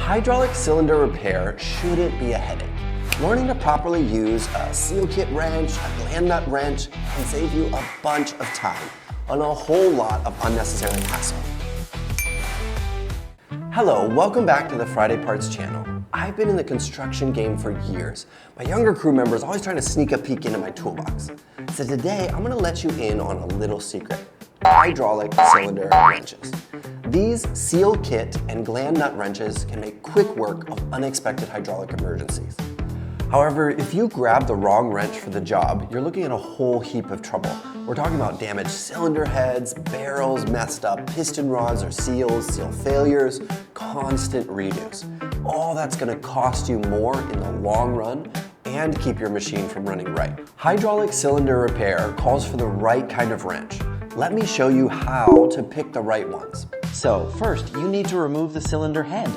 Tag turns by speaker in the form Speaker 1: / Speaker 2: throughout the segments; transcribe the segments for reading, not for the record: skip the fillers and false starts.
Speaker 1: Hydraulic cylinder repair shouldn't be a headache. Learning to properly use a seal kit wrench, a gland nut wrench, can save you a bunch of time and a whole lot of unnecessary hassle. Hello, welcome back to the Friday Parts channel. I've been in the construction game for years. My younger crew members always trying to sneak a peek into my toolbox. So today, I'm gonna let you in on a little secret. Hydraulic cylinder wrenches. These seal kit and gland nut wrenches can make quick work of unexpected hydraulic emergencies. However, if you grab the wrong wrench for the job, you're looking at a whole heap of trouble. We're talking about damaged cylinder heads, barrels messed up, piston rods or seals, seal failures, constant redos. All that's gonna cost you more in the long run and keep your machine from running right. Hydraulic cylinder repair calls for the right kind of wrench. Let me show you how to pick the right ones.
Speaker 2: So first, you need to remove the cylinder head.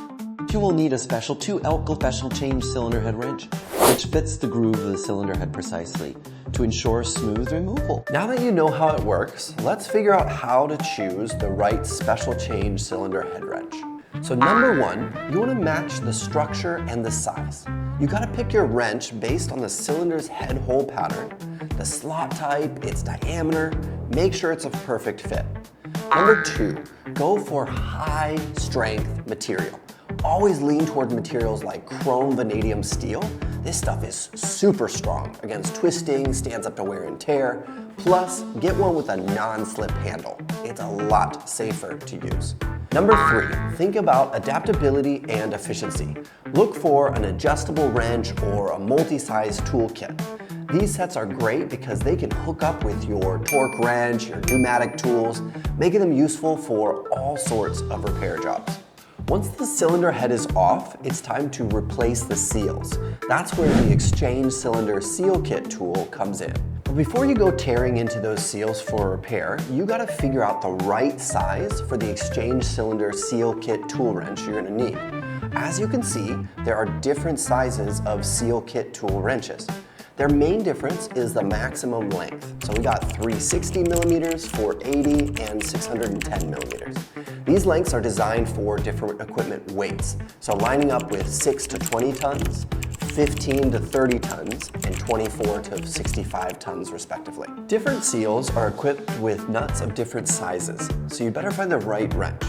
Speaker 2: You will need a special 2-elk special change cylinder head wrench, which fits the groove of the cylinder head precisely to ensure smooth removal.
Speaker 1: Now that you know how it works, let's figure out how to choose the right special change cylinder head wrench. So number one, you want to match the structure and the size. You got to pick your wrench based on the cylinder's head hole pattern, the slot type, its diameter. Make sure it's a perfect fit. Number two, go for high strength material. Always lean toward materials like chrome vanadium steel. This stuff is super strong against twisting, stands up to wear and tear. Plus, get one with a non-slip handle. It's a lot safer to use. Number three, think about adaptability and efficiency. Look for an adjustable wrench or a multi-size toolkit. These sets are great because they can hook up with your torque wrench, your pneumatic tools, making them useful for all sorts of repair jobs. Once the cylinder head is off, it's time to replace the seals. That's where the exchange cylinder seal kit tool comes in. But before you go tearing into those seals for repair, you gotta figure out the right size for the exchange cylinder seal kit tool wrench you're gonna need. As you can see, there are different sizes of seal kit tool wrenches. Their main difference is the maximum length. So we got 360 millimeters, 480, and 610 millimeters. These lengths are designed for different equipment weights. So lining up with 6 to 20 tons, 15 to 30 tons, and 24 to 65 tons respectively. Different seals are equipped with nuts of different sizes, so you better find the right wrench.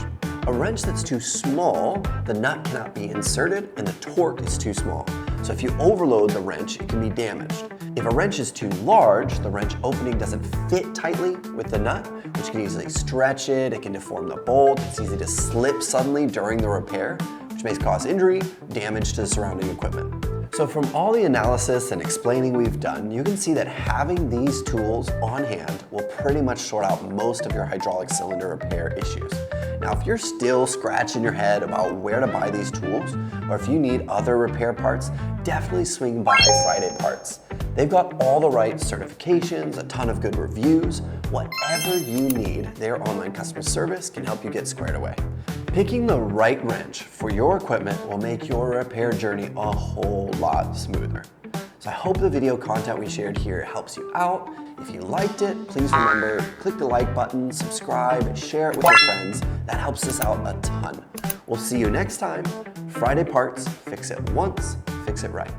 Speaker 1: A wrench that's too small, the nut cannot be inserted and the torque is too small. So if you overload the wrench, it can be damaged. If a wrench is too large, the wrench opening doesn't fit tightly with the nut, which can easily stretch it, it can deform the bolt, it's easy to slip suddenly during the repair, which may cause injury, damage to the surrounding equipment. So from all the analysis and explaining we've done, you can see that having these tools on hand will pretty much sort out most of your hydraulic cylinder repair issues. Now, if you're still scratching your head about where to buy these tools, or if you need other repair parts, definitely swing by Friday Parts. They've got all the right certifications, a ton of good reviews. Whatever you need, their online customer service can help you get squared away. Picking the right wrench for your equipment will make your repair journey a whole lot smoother. So I hope the video content we shared here helps you out. If you liked it, please remember, click the like button, subscribe, share it with your friends. That helps us out a ton. We'll see you next time. Friday Parts, fix it once, fix it right.